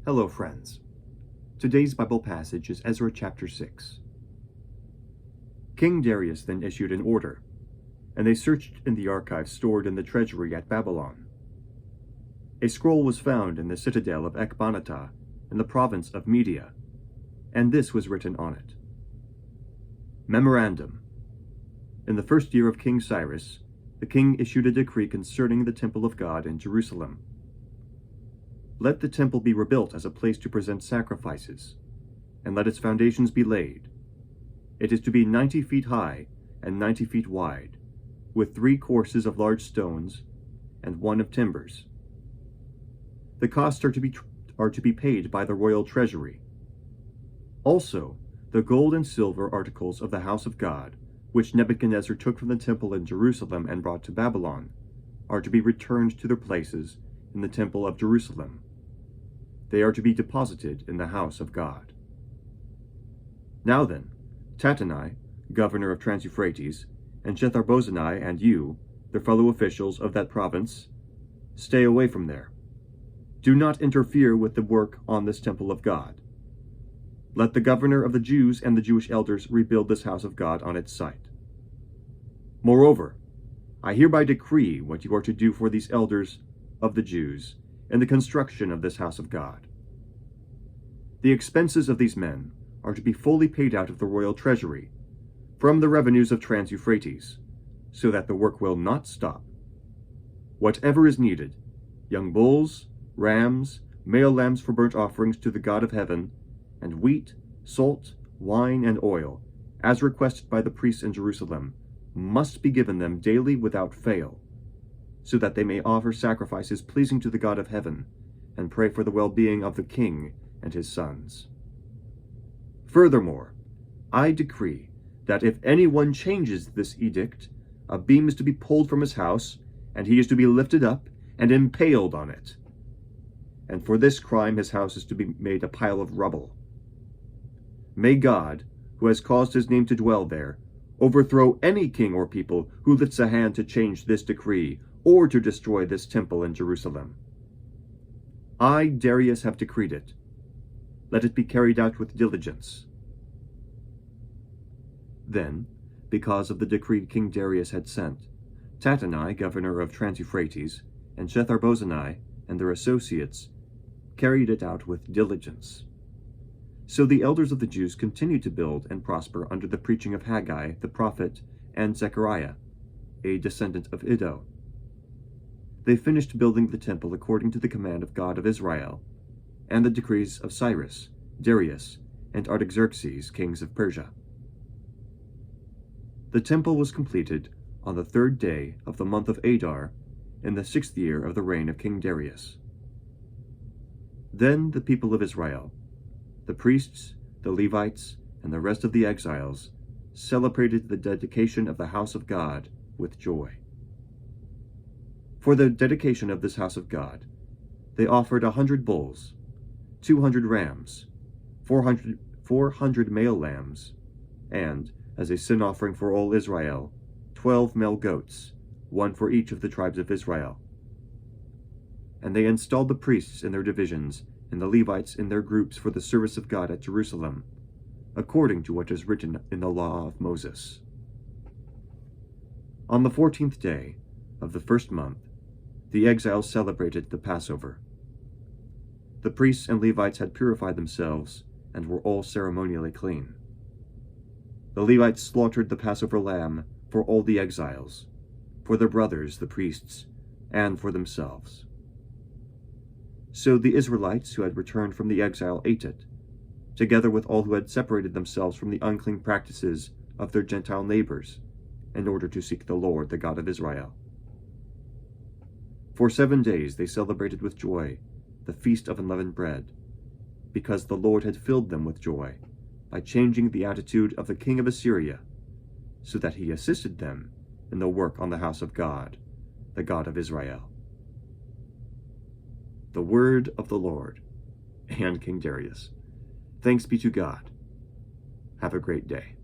Hello, friends. Today's Bible passage is Ezra chapter 6. King Darius then issued an order, and they searched in the archives stored in the treasury at Babylon. A scroll was found in the citadel of Ecbatana in the province of Media, and this was written on it. Memorandum. In the first year of King Cyrus, the king issued a decree concerning the temple of God in Jerusalem. Let the temple be rebuilt as a place to present sacrifices, and let its foundations be laid. It is to be 90 feet high and 90 feet wide, with 3 courses of large stones and 1 of timbers. The costs are to be paid by the royal treasury. Also, the gold and silver articles of the house of God, which Nebuchadnezzar took from the temple in Jerusalem and brought to Babylon, are to be returned to their places in the temple of Jerusalem. They are to be deposited in the house of God. Now then, Tattenai, governor of Trans-Euphrates, and Shethar-bozenai and you, their fellow officials of that province, stay away from there. Do not interfere with the work on this temple of God. Let the governor of the Jews and the Jewish elders rebuild this house of God on its site. Moreover, I hereby decree what you are to do for these elders of the Jews in the construction of this house of God. The expenses of these men are to be fully paid out of the royal treasury, from the revenues of Trans-Euphrates, so that the work will not stop. Whatever is needed, young bulls, rams, male lambs for burnt offerings to the God of heaven, and wheat, salt, wine, and oil, as requested by the priests in Jerusalem, must be given them daily without fail, so that they may offer sacrifices pleasing to the God of heaven, and pray for the well-being of the king and his sons. Furthermore, I decree that if anyone changes this edict, a beam is to be pulled from his house, and he is to be lifted up and impaled on it. And for this crime his house is to be made a pile of rubble. May God, who has caused his name to dwell there, overthrow any king or people who lifts a hand to change this decree or to destroy this temple in Jerusalem. I, Darius, have decreed it. Let it be carried out with diligence. Then, because of the decree King Darius had sent, Tattenai, governor of Trans-Euphrates, and Shethar-bozenai and their associates carried it out with diligence. So the elders of the Jews continued to build and prosper under the preaching of Haggai the prophet and Zechariah, a descendant of Iddo. They finished building the temple according to the command of God of Israel, and the decrees of Cyrus, Darius, and Artaxerxes, kings of Persia. The temple was completed on the 3rd day of the month of Adar, in the 6th year of the reign of King Darius. Then the people of Israel, the priests, the Levites, and the rest of the exiles, celebrated the dedication of the house of God with joy. For the dedication of this house of God, they offered 100 bulls, 200 rams, 400 male lambs, and, as a sin offering for all Israel, 12 male goats, 1 for each of the tribes of Israel. And they installed the priests in their divisions, and the Levites in their groups for the service of God at Jerusalem, according to what is written in the law of Moses. On the 14th day of the 1st month, the exiles celebrated the Passover. The priests and Levites had purified themselves and were all ceremonially clean. The Levites slaughtered the Passover lamb for all the exiles, for their brothers, the priests, and for themselves. So the Israelites who had returned from the exile ate it, together with all who had separated themselves from the unclean practices of their Gentile neighbors, in order to seek the Lord, the God of Israel. For 7 days they celebrated with joy the feast of unleavened bread, because the Lord had filled them with joy by changing the attitude of the king of Assyria, so that he assisted them in the work on the house of God, the God of Israel. The word of the Lord and King Darius. Thanks be to God. Have a great day.